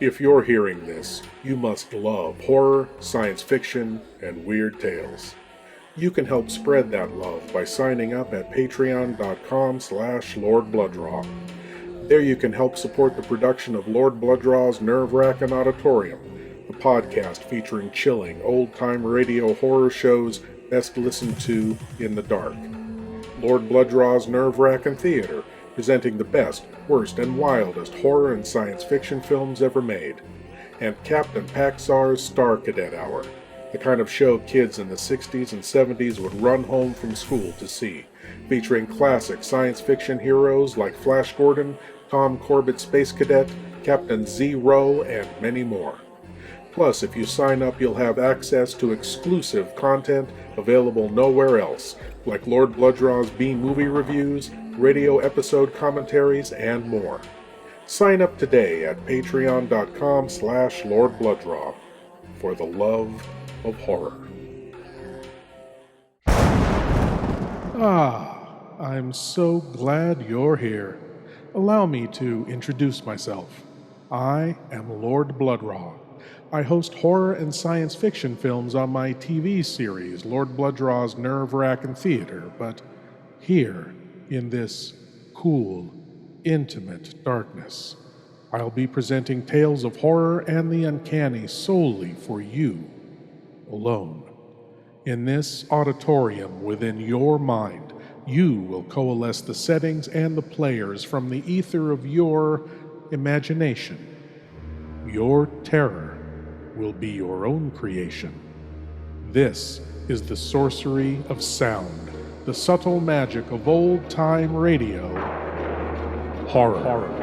If you're hearing this, you must love horror, science fiction, and weird tales. You can help spread that love by signing up at patreon.com/Lord Blood-Rah. There you can help support the production of Lord Blood-Rah's Wrackin Auditorium, a podcast featuring chilling, old-time radio horror shows best listened to in the dark. Lord Blood-Rah's Wrackin Theater, presenting the best, worst, and wildest horror and science fiction films ever made. And Captain Paxar's Star Cadet Hour, the kind of show kids in the 60s and 70s would run home from school to see, featuring classic science fiction heroes like Flash Gordon, Tom Corbett Space Cadet, Captain Zero, and many more. Plus, if you sign up, you'll have access to exclusive content available nowhere else, like Lord Blood-Rah's B-movie reviews, radio episode commentaries, and more. Sign up today at patreon.com/Lord Blood-Rah for the love of horror. I'm so glad you're here. Allow me to introduce myself. I am Lord Blood-Rah. I host horror and science fiction films on my TV series, Lord Blood-Rah's Wrackin Theater, but here, in this cool, intimate darkness, I'll be presenting tales of horror and the uncanny solely for you, alone. In this auditorium within your mind, you will coalesce the settings and the players from the ether of your imagination. Your terror will be your own creation. This is the sorcery of sound, the subtle magic of old-time radio, horror.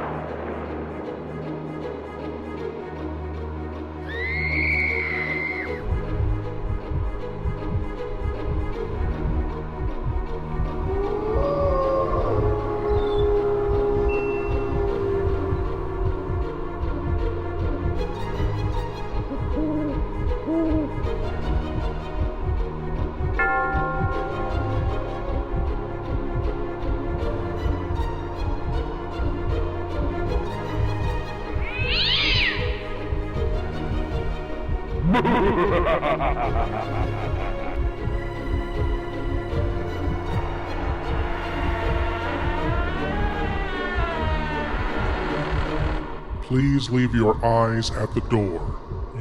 Please leave your eyes at the door.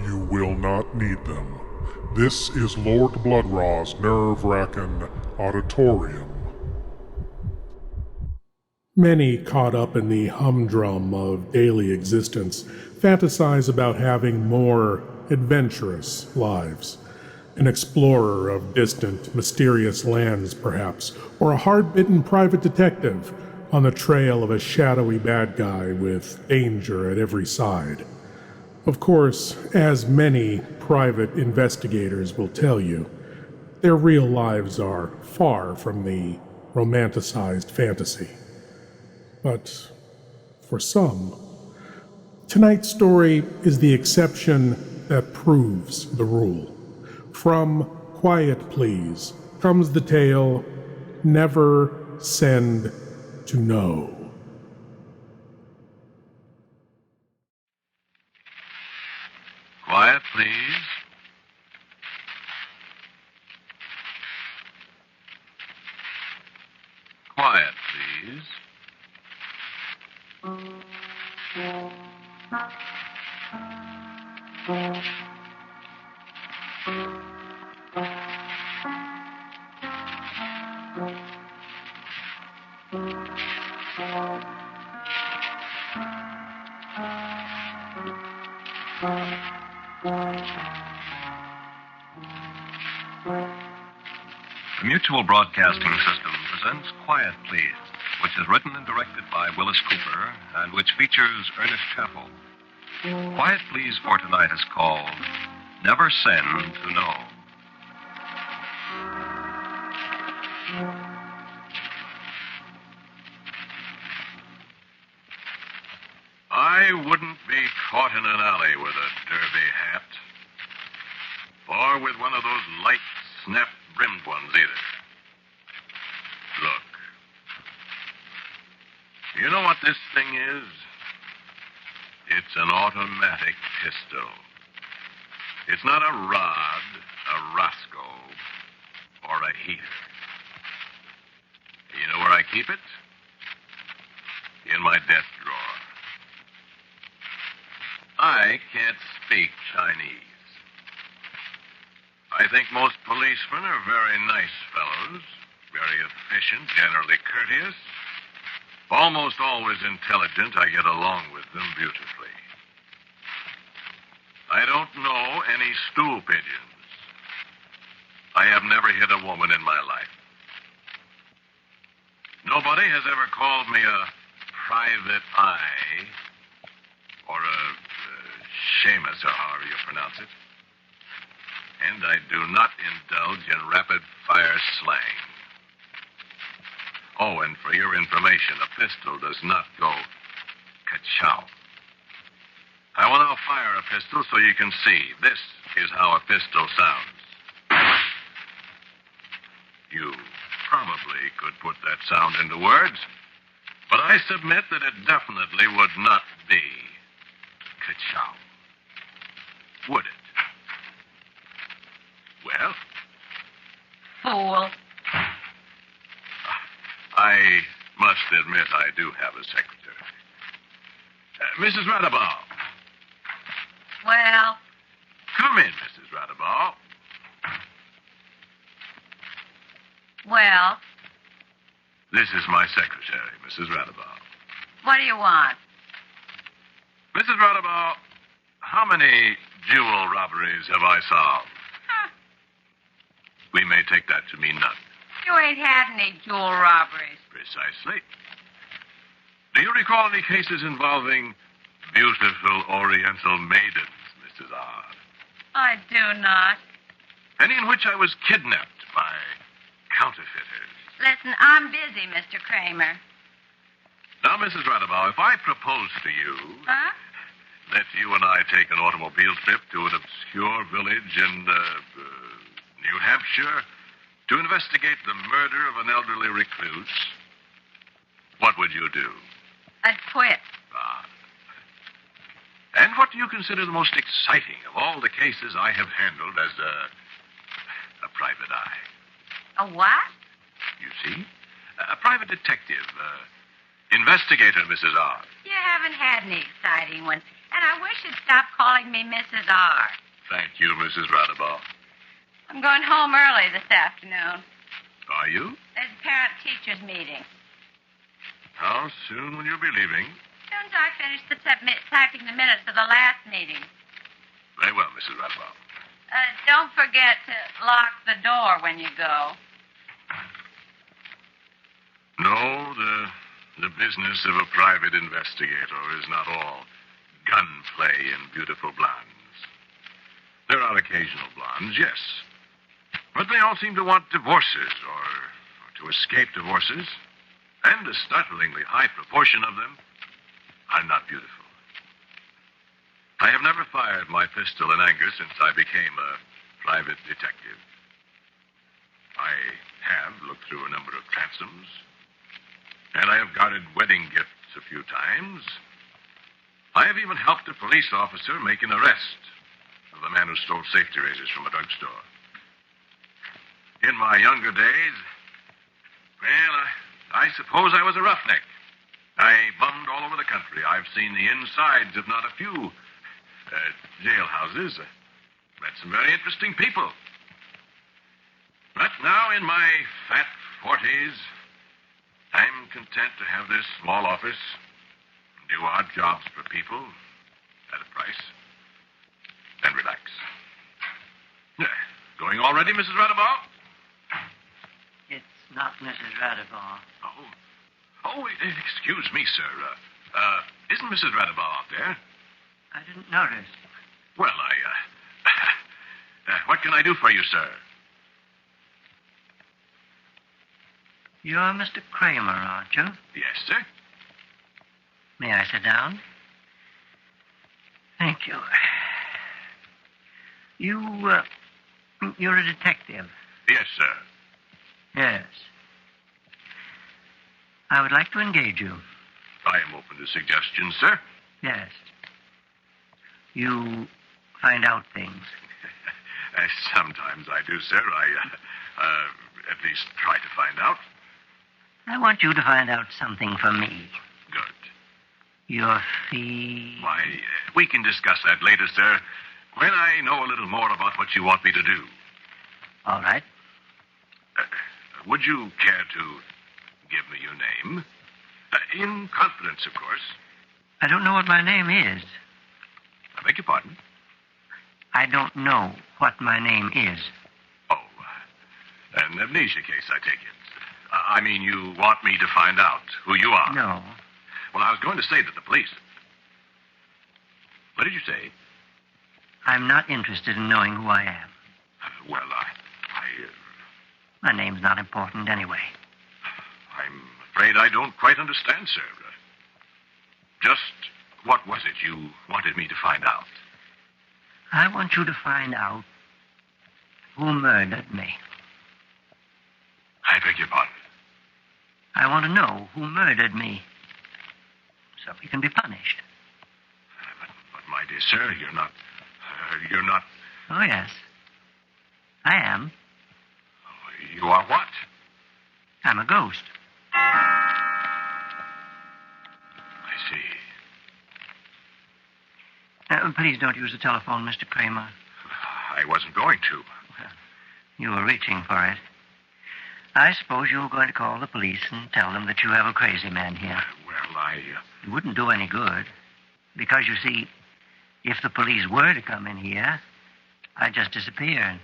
You will not need them. This is Lord Blood-Rah's Wrackin Auditorium. Many caught up in the humdrum of daily existence fantasize about having more adventurous lives. An explorer of distant, mysterious lands, perhaps, or a hard-bitten private detective on the trail of a shadowy bad guy with danger at every side. Of course, as many private investigators will tell you, their real lives are far from the romanticized fantasy. But for some, tonight's story is the exception that proves the rule. From Quiet Please comes the tale, Never Send to Know. Quiet, please. Quiet, please. The Mutual Broadcasting System presents Quiet Please, which is written and directed by Willis Cooper and which features Ernest Chappell. Quiet Please for tonight is called Never Send to Know. I wouldn't be caught in an alley with a derby hat, or with one of those light, snap-brimmed ones either. Look. You know what this thing is? It's an automatic pistol. It's not a Rod, a Roscoe, or a heater. You know where I keep it? In my desk drawer. I can't speak Chinese. I think most policemen are very nice fellows, very efficient, generally courteous. Almost always intelligent. I get along with them beautifully. I don't know any stool pigeons. I have never hit a woman in my life. Nobody has ever called me a private eye or a Seamus, or however you pronounce it. And I do not indulge in rapid-fire slang. Oh, and for your information, a pistol does not go ka-chow. I will now fire a pistol so you can see. This is how a pistol sounds. You probably could put that sound into words, but I submit that it definitely would not be ka-chow. Would it? Well? Fool. I must admit I do have a secretary. Mrs. Radabaugh. Well, Come in, Mrs. Radabaugh. well, This is my secretary, Mrs. Radabaugh. what do you want? Mrs. Radabaugh, how many jewel robberies have I solved? Huh. We may take that to mean none. You ain't had any jewel robberies. Precisely. Do you recall any cases involving beautiful Oriental maidens, Mrs. R? I do not. Any in which I was kidnapped by counterfeiters? Listen, I'm busy, Mr. Kramer. Now, Mrs. Radabaugh, if I propose to you Huh? that you and I take an automobile trip to an obscure village in New Hampshire to investigate the murder of an elderly recluse, what would you do? I'd quit. Ah. And what do you consider the most exciting of all the cases I have handled as a private eye? A what? You see? A private detective, investigator, Mrs. R. You haven't had any exciting ones. And I wish you'd stop calling me Mrs. R. Thank you, Mrs. Radabaugh. I'm going home early this afternoon. Are you? There's a parent-teachers meeting. How soon will you be leaving? As soon as I finish typing the minutes of the last meeting. Very well, Mrs. Radabaugh. Don't forget to lock the door when you go. No, the business of a private investigator is not all gunplay and beautiful blondes. There are occasional blondes, yes. But they all seem to want divorces or to escape divorces. And a startlingly high proportion of them are not beautiful. I have never fired my pistol in anger since I became a private detective. I have looked through a number of transoms, and I have guarded wedding gifts a few times. I have even helped a police officer make an arrest of the man who stole safety razors from a drugstore. In my younger days, well, I suppose I was a roughneck. I bummed all over the country. I've seen the insides of not a few jailhouses. Met some very interesting people. But now, in my fat 40s, I'm content to have this small office, do odd jobs for people at a price, and relax. Going already, Mrs. Radabaugh? It's not Mrs. Radabaugh. Oh, excuse me, sir. Isn't Mrs. Radabaugh out there? I didn't notice. Well, what can I do for you, sir? You're Mr. Kramer, aren't you? Yes, sir. May I sit down? Thank you. You're a detective. Yes, sir. Yes. I would like to engage you. I am open to suggestions, sir. Yes. You find out things. Sometimes I do, sir. I at least try to find out. I want you to find out something for me. Good. Your fee... Why, we can discuss that later, sir, when I know a little more about what you want me to do. All right. Would you care to give me your name? In confidence, of course. I don't know what my name is. I beg your pardon? I don't know what my name is. Oh, an amnesia case, I take it. I mean, you want me to find out who you are? No. Well, I was going to say that the police... What did you say? I'm not interested in knowing who I am. Well, My name's not important anyway. I'm afraid I don't quite understand, sir. Just what was it you wanted me to find out? I want you to find out who murdered me. I beg your pardon. I want to know who murdered me, so he can be punished. But my dear sir, you're not... Oh, yes. I am. You are what? I'm a ghost. I see. Please don't use the telephone, Mr. Kramer. I wasn't going to. You were reaching for it. I suppose you were going to call the police and tell them that you have a crazy man here. Well, It wouldn't do any good. Because, you see, if the police were to come in here, I'd just disappear. And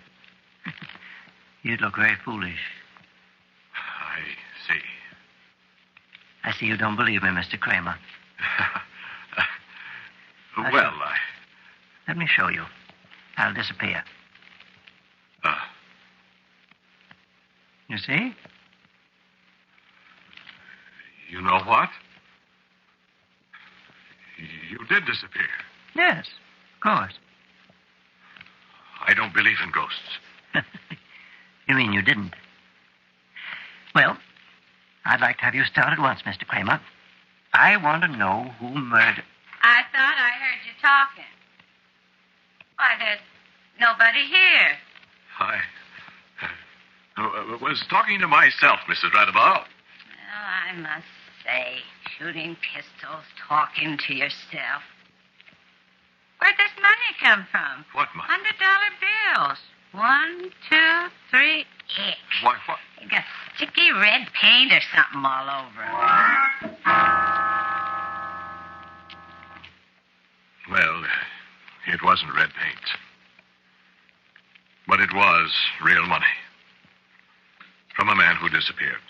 you'd look very foolish. I see. I see you don't believe me, Mr. Kramer. Well, Let me show you. I'll disappear. You see? You know what? You did disappear. Yes, of course. I don't believe in ghosts. You mean you didn't? Well, I'd like to have you start at once, Mr. Kramer. I want to know who murdered... I thought I heard you talking. Why, there's nobody here. I was talking to myself, Mrs. Radabau. Well, I must say, shooting pistols, talking to yourself. Where'd this money come from? What money? $100 bills. 1, 2, 3, ick. Why, what? You got sticky red paint or something all over 'em. Well, it wasn't red paint. But it was real money. From a man who disappeared.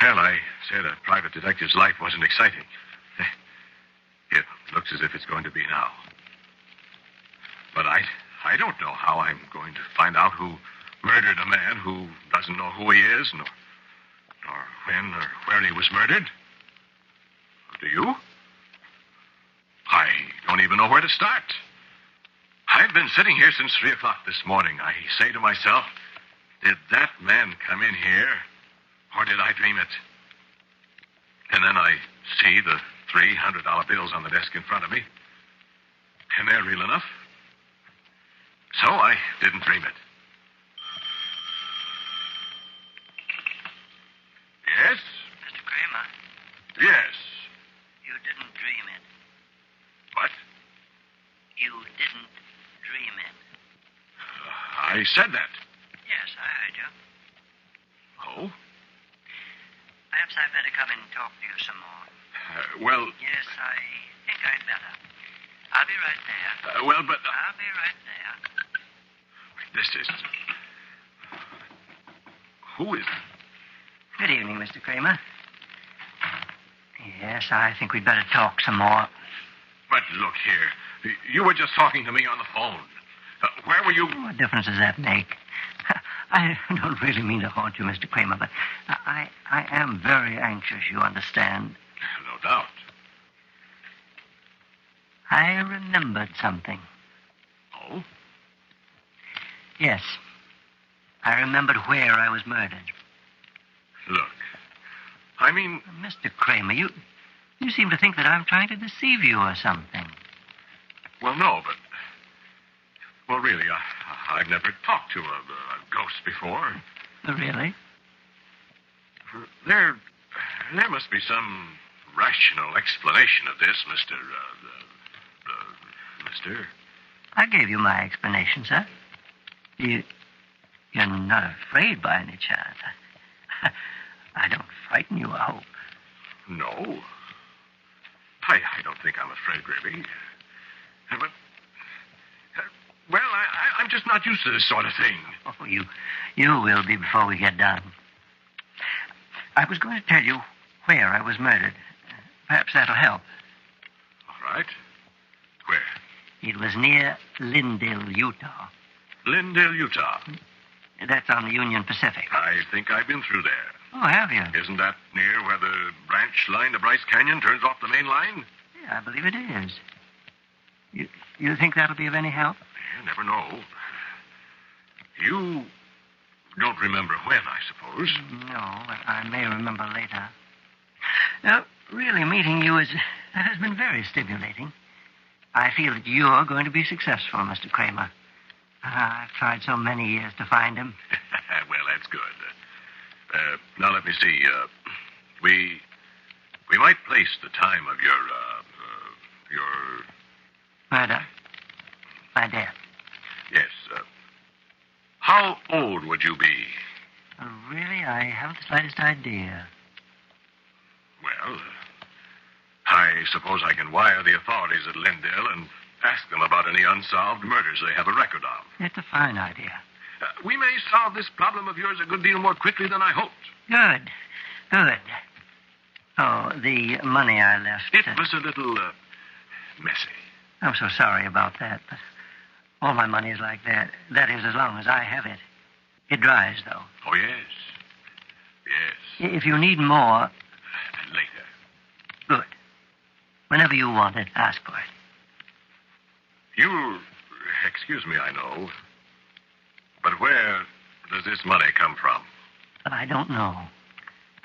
Well, I said a private detective's life wasn't exciting. It looks as if it's going to be now. But I don't know how I'm going to find out who murdered a man who doesn't know who he is, nor when or where he was murdered. Do you? I don't even know where to start. I've been sitting here since 3 o'clock this morning. I say to myself, did that man come in here, or did I dream it? And then I see the $300 bills on the desk in front of me, and they're real enough. So I didn't dream it. Yes? Mr. Kramer, Yes. you didn't dream it. What? You didn't dream it. I said that. Yes, I heard you. Oh? Perhaps I'd better come in and talk to you some more. Well, Yes, I think I'd better. I'll be right there. but... I'll be right there. This is... Who is... Good evening, Mr. Kramer. Yes, I think we'd better talk some more. But look here. You were just talking to me on the phone. Where were you... What difference does that make? I don't really mean to haunt you, Mr. Kramer, but I am very anxious, you understand. No doubt. I remembered something. Oh? Yes. I remembered where I was murdered. Look. I mean... Mr. Kramer, You seem to think that I'm trying to deceive you or something. Well, no, but... Well, really, I've never talked to a ghost before. Really? There must be some rational explanation of this, Mister. I gave you my explanation, sir. You're not afraid by any chance. I don't frighten you, I hope. No. I don't think I'm afraid, really. But... well, I'm just not used to this sort of thing. Oh, you will be before we get done. I was going to tell you where I was murdered. Perhaps that'll help. All right. Where? It was near Lindale, Utah. Lindale, Utah. That's on the Union Pacific. I think I've been through there. Oh, have you? Isn't that near where the branch line to Bryce Canyon turns off the main line? Yeah, I believe it is. You think that'll be of any help? You never know. You don't remember when, I suppose. No, but I may remember later. Really, meeting you has been very stimulating. I feel that you're going to be successful, Mr. Kramer. I've tried so many years to find him. Well, that's good. Now, let me see. We might place the time of your... Murder? My death? Yes. How old would you be? Really, I haven't the slightest idea. Well, I suppose I can wire the authorities at Lindale and ask them about any unsolved murders they have a record of. It's a fine idea. We may solve this problem of yours a good deal more quickly than I hoped. Good. Oh, the money I left... It was a little, messy. I'm so sorry about that, but all my money is like that. That is, as long as I have it. It dries, though. Oh, yes. Yes. If you need more... Later. Good. Whenever you want it, ask for it. You'll excuse me, I know. But where does this money come from? But I don't know.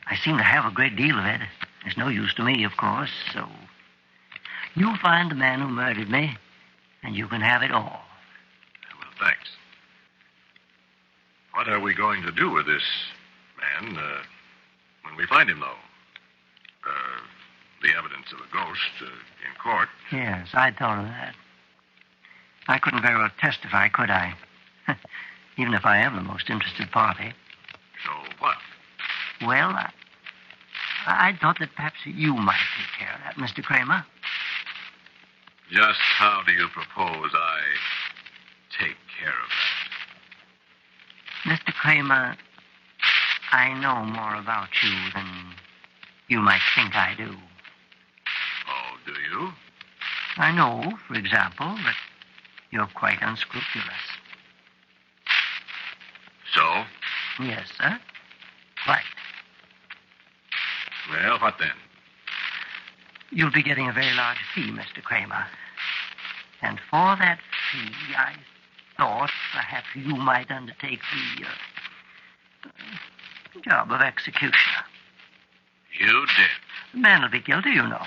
I seem to have a great deal of it. It's no use to me, of course, so... You find the man who murdered me, and you can have it all. Well, thanks. What are we going to do with this man, when we find him, though? The evidence of a ghost, in court. Yes, I thought of that. I couldn't very well testify, could I? Even if I am the most interested party. So what? Well, I thought that perhaps you might take care of that, Mr. Kramer. Just how do you propose I take care of that? Mr. Kramer, I know more about you than you might think I do. Oh, do you? I know, for example, that you're quite unscrupulous. So? Yes, sir. Quite. Well, what then? You'll be getting a very large fee, Mr. Kramer. And for that fee, I thought perhaps you might undertake the job of executioner. You did? The man will be guilty, you know.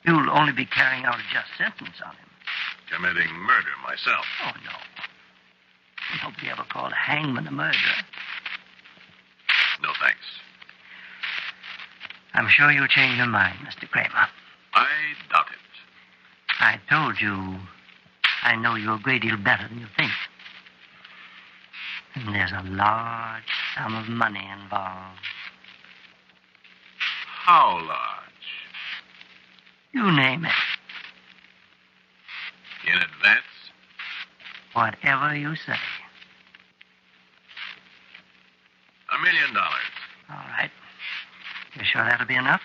You'll only be carrying out a just sentence on him. Committing murder myself? Oh, no. Nobody ever called a hangman a murderer. No, thanks. I'm sure you'll change your mind, Mr. Kramer. I doubt it. I told you I know you a great deal better than you think. And there's a large sum of money involved. How large? You name it. In advance? Whatever you say. $1 million. All right. You sure that'll be enough?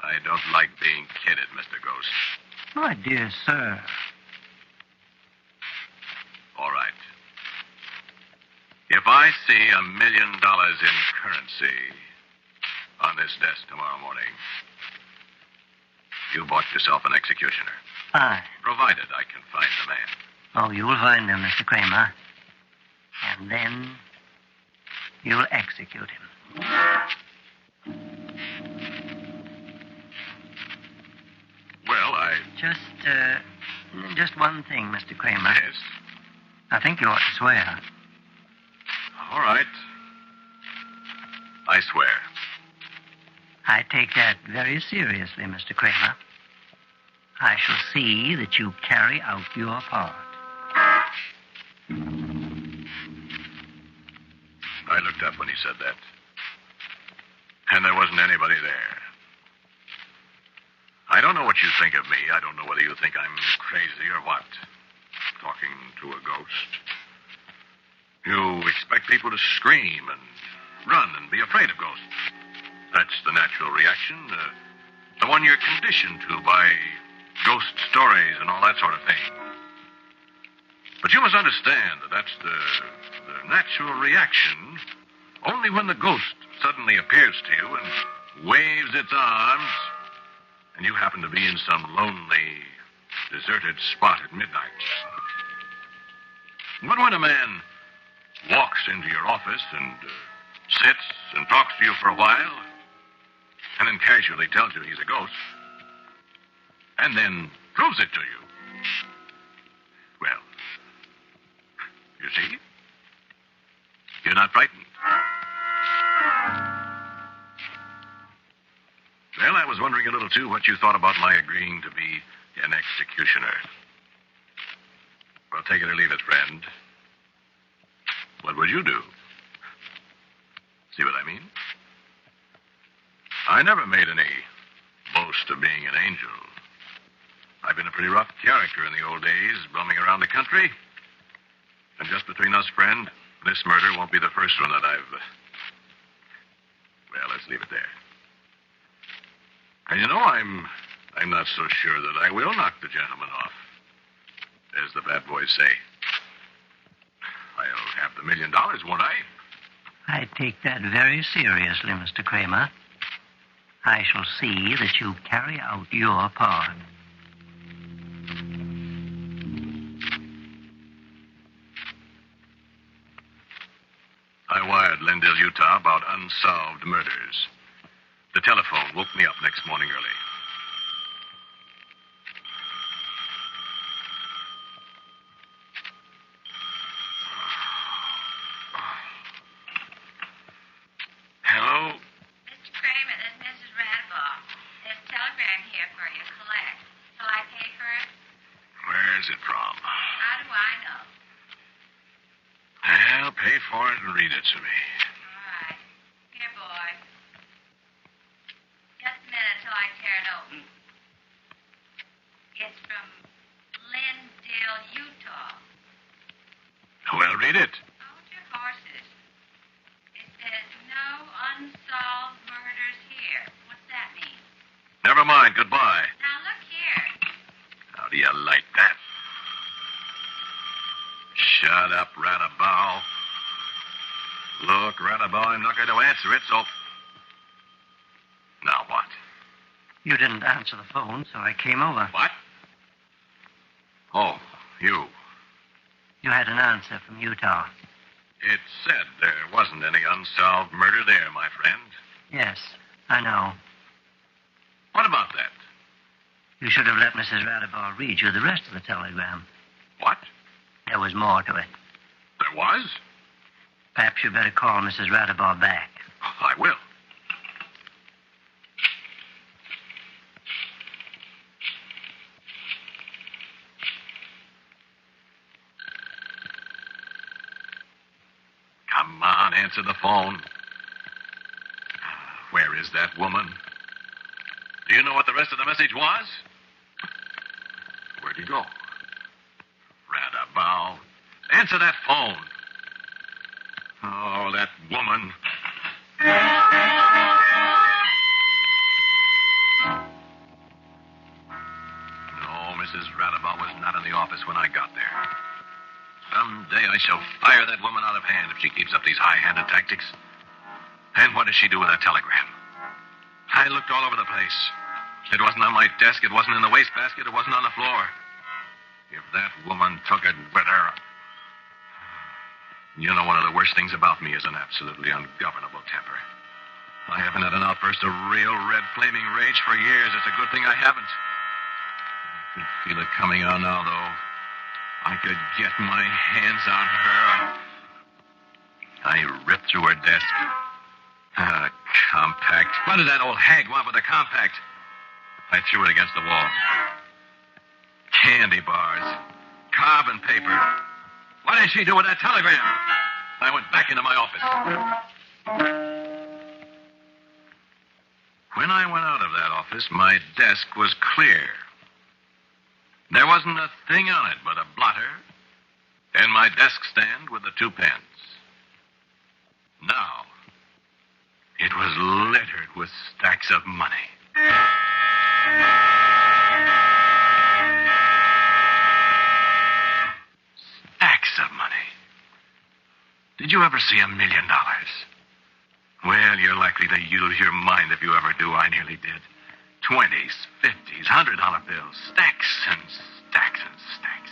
I don't like being kidded, Mr. Ghost. My dear sir. All right. If I see $1 million in currency on this desk tomorrow morning, you bought yourself an executioner. Fine. Provided I can find the man. Oh, you'll find him, Mr. Kramer. And then you'll execute him. Just one thing, Mr. Kramer. Yes. I think you ought to swear. All right. I swear. I take that very seriously, Mr. Kramer. I shall see that you carry out your part. I looked up when he said that. And there wasn't anybody there. I don't know what you think of me. I don't know whether you think I'm crazy or what. Talking to a ghost. You expect people to scream and run and be afraid of ghosts. That's the natural reaction. The one you're conditioned to by ghost stories and all that sort of thing. But you must understand that that's the natural reaction only when the ghost suddenly appears to you and waves its arms and you happen to be in some lonely, deserted spot at midnight. But when a man walks into your office and sits and talks to you for a while and then casually tells you he's a ghost and then proves it to you, well, you see, you're not frightened. Well, I was wondering a little, too, what you thought about my agreeing to be an executioner. Well, take it or leave it, friend. What would you do? See what I mean? I never made any boast of being an angel. I've been a pretty rough character in the old days, roaming around the country. And just between us, friend, this murder won't be the first one that I've... Well, let's leave it there. And you know, I'm not so sure that I will knock the gentleman off. As the bad boys say. I'll have the $1 million, won't I? I take that very seriously, Mr. Kramer. I shall see that you carry out your part. I wired Lendale, Utah about unsolved murders. The telephone woke me up next morning early. Hello? Mr. Kramer, this is Mrs. Radbaugh. There's a telegram here for you to collect. Shall I pay for it? Where's it from? How do I know? Well, pay for it and read it to me. All right. Here, boy. Just a minute till I tear it open. It's from Lendale, Utah. Well, read it. Hold your horses. It says no unsolved murders here. What's that mean? Never mind. Goodbye. Now, look here. How do you like that? Shut up, Radabow. Look, Radabow, I'm not going to answer it, so... Now what? You didn't answer the phone, so I came over. What? Oh, you. You had an answer from Utah. It said there wasn't any unsolved murder there, my friend. Yes, I know. What about that? You should have let Mrs. Radabaugh read you the rest of the telegram. What? There was more to it. There was? Perhaps you'd better call Mrs. Radabaugh back. I will. Come on, answer the phone. Where is that woman? Do you know what the rest of the message was? Where'd he go? Radabow. Answer that phone. Oh, that woman. No, Mrs. Radabow was not in the office when I got there. Someday I shall fire that woman out of hand if she keeps up these high-handed tactics. And what does she do with that telegram? I looked all over the place. It wasn't on my desk. It wasn't in the wastebasket. It wasn't on the floor. If that woman took it with her... You know, one of the worst things about me is an absolutely ungovernable temper. I haven't had an outburst of real red flaming rage for years. It's a good thing I haven't. feel it coming on now, though. I could get my hands on her. I ripped through her desk. Compact. What did that old hag want with a compact? I threw it against the wall. Candy bars. Carbon paper. What did she do with that telegram? I went back into my office. When I went out of that office, my desk was clear. There wasn't a thing on it but a blotter and my desk stand with the 2 pens. Now, it was littered with stacks of money. Stacks of money. Did you ever see $1 million? Well, you're likely to use your mind if you ever do. I nearly did. 20s, 50s, $100 bills. Stacks and stacks and stacks.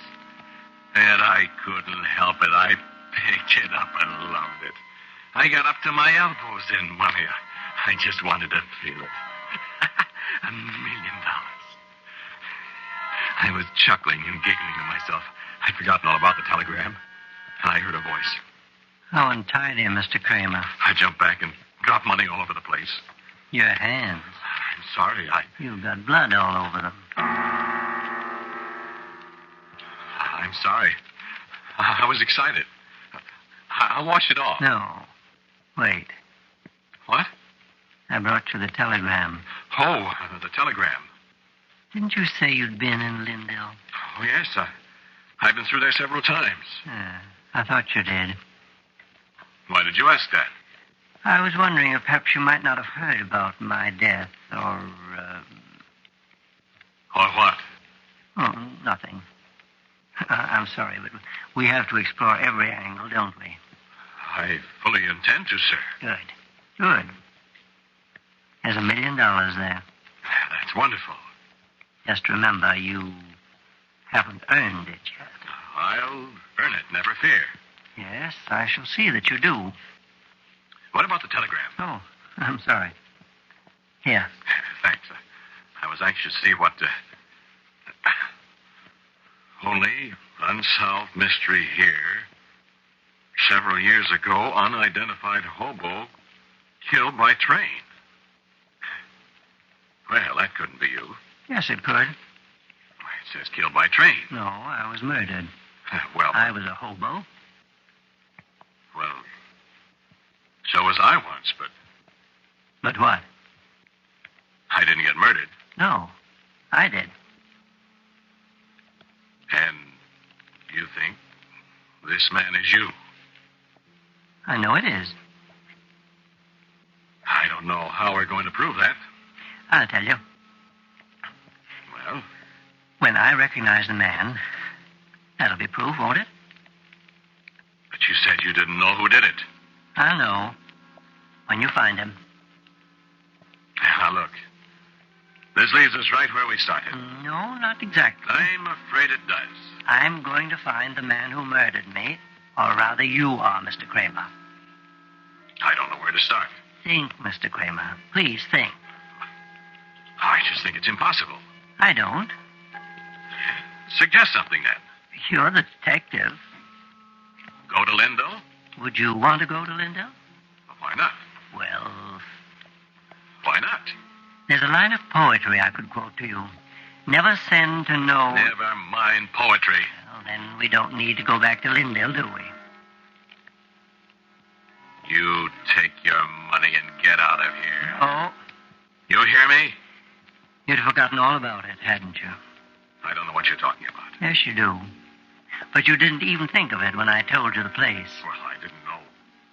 And I couldn't help it. I picked it up and loved it. I got up to my elbows in money. I just wanted to feel it. $1 million. I was chuckling and giggling to myself. I'd forgotten all about the telegram. And I heard a voice. How untidy, Mr. Kramer. I jumped back and dropped money all over the place. Your hands. I'm sorry. You've got blood all over them. I'm sorry. I was excited. I'll wash it off. No. Wait. What? I brought you the telegram. Oh, the telegram. Didn't you say you'd been in Lindell? Oh, yes. I've been through there several times. I thought you did. Why did you ask that? I was wondering if perhaps you might not have heard about my death or... Or what? Oh, nothing. I'm sorry, but we have to explore every angle, don't we? I fully intend to, sir. Good. Good. There's $1 million there. That's wonderful. Just remember, you haven't earned it yet. I'll earn it, never fear. Yes, I shall see that you do. What about the telegram? Oh, I'm sorry. Here. Thanks. I was anxious to see what... Only unsolved mystery here. Several years ago, unidentified hobo killed by train. Well, that couldn't be you. Yes, it could. It says killed by train. No, I was murdered. Well... I was a hobo. Well, so was I once, but... But what? I didn't get murdered. No, I did. And you think this man is you? I know it is. I don't know how we're going to prove that. I'll tell you. Well? When I recognize the man, that'll be proof, won't it? But you said you didn't know who did it. I'll know. When you find him. Now, look. This leaves us right where we started. No, not exactly. I'm afraid it does. I'm going to find the man who murdered me. Or rather, you are, Mr. Kramer. I don't know where to start. Think, Mr. Kramer. Please think. I just think it's impossible. I don't. Suggest something, then. You're the detective. Go to Lindell? Would you want to go to Lindell? Why not? Well, Why not? there's a line of poetry I could quote to you. Never send to know... Never mind poetry. Well, then we don't need to go back to Lindell, do we? You take your money and get out of here. Oh, You hear me? you'd forgotten all about it, hadn't you? I don't know what you're talking about. Yes, you do. But you didn't even think of it when I told you the place. Well, I didn't know.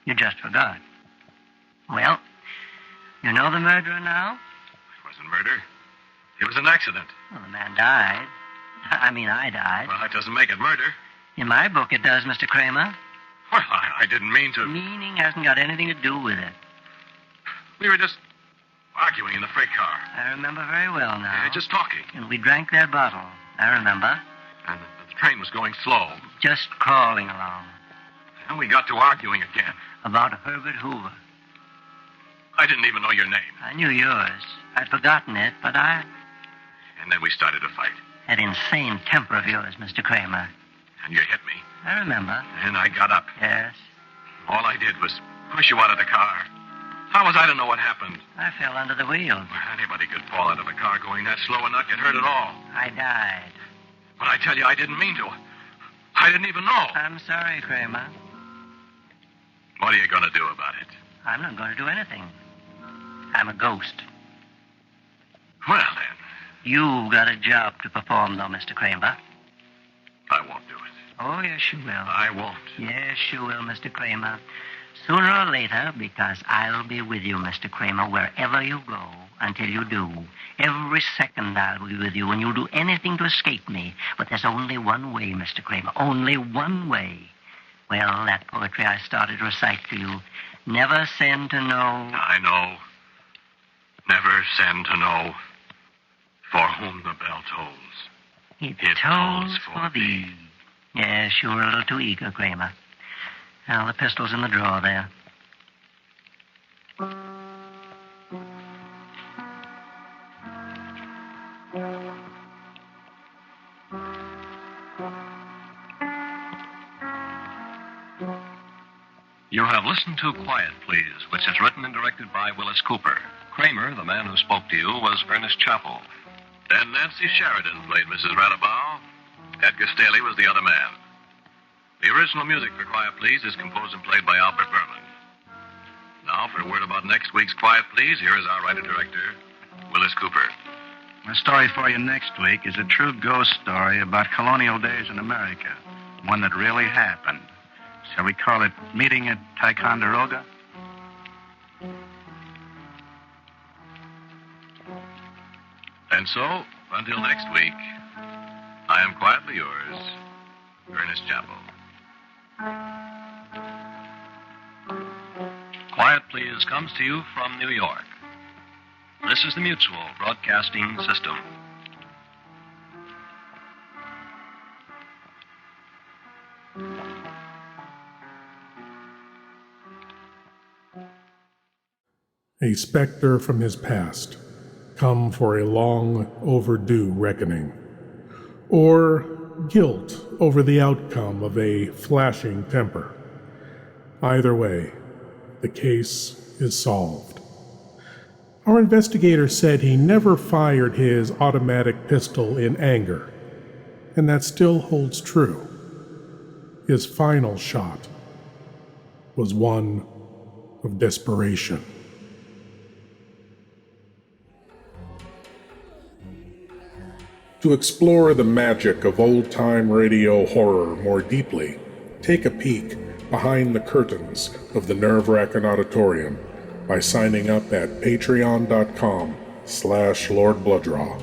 You just forgot. Well, you know the murderer now? It wasn't murder. It was an accident. Well, the man died. I died. Well, that doesn't make it murder. In my book, it does, Mr. Kramer. Well, I didn't mean to. Meaning hasn't got anything to do with it. We were just arguing in the freight car. I remember very well now. Just talking. And we drank that bottle. I remember. And the train was going slow. Just crawling along. And we got to arguing again. About Herbert Hoover. I didn't even know your name. I knew yours. I'd forgotten it, but I... And then we started a fight. That insane temper of yours, Mr. Kramer. And you hit me. I remember. And I got up. Yes? All I did was push you out of the car. How was I to know what happened? I fell under the wheel. Well, anybody could fall out of a car going that slow and not get hurt at all. I died. But I tell you, I didn't mean to. I didn't even know. I'm sorry, Kramer. What are you going to do about it? I'm not going to do anything. I'm a ghost. Well, then, You've got a job to perform, though, Mr. Kramer. I won't do it. Oh, yes, you will. I won't. Yes, you will, Mr. Kramer. Sooner or later, because I'll be with you, Mr. Kramer, wherever you go, until you do. Every second I'll be with you, and you'll do anything to escape me. But there's only one way, Mr. Kramer, only one way. Well, that poetry I started to recite to you. Never send to know. I know. Never send to know for whom the bell tolls. It It tolls tolls for for thee. thee. Yes, you were a little too eager, Kramer. Now, the pistol's in the drawer there. You have listened to Quiet Please, which is written and directed by Willis Cooper. Kramer, the man who spoke to you, was Ernest Chappell. And Nancy Sheridan played Mrs. Radabaugh. Edgar Staley was the other man. The original music for Quiet Please is composed and played by Albert Berman. Now, for a word about next week's Quiet Please, here is our writer-director, Willis Cooper. My story for you next week is a true ghost story about colonial days in America. One that really happened. Shall we call it Meeting at Ticonderoga? And so, until next week, I am quietly yours, Ernest Chappell. Quiet Please comes to you from New York. This is the Mutual Broadcasting System. A specter from his past, come for a long overdue reckoning, or guilt over the outcome of a flashing temper. Either way, the case is solved. Our investigator said he never fired his automatic pistol in anger, and that still holds true. His final shot was one of desperation. To explore the magic of old-time radio horror more deeply, take a peek behind the curtains of the Nerve-Wrackin Auditorium by signing up at patreon.com/Lord Blood-Rah.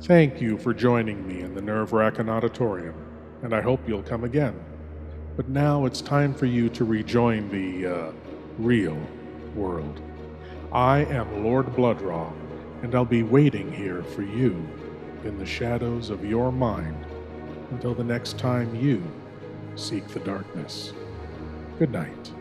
Thank you for joining me in the Nerve-Wrackin Auditorium, and I hope you'll come again. But now it's time for you to rejoin the, real world. I am Lord Blood-Rah, and I'll be waiting here for you in the shadows of your mind until the next time you seek the darkness. Good night.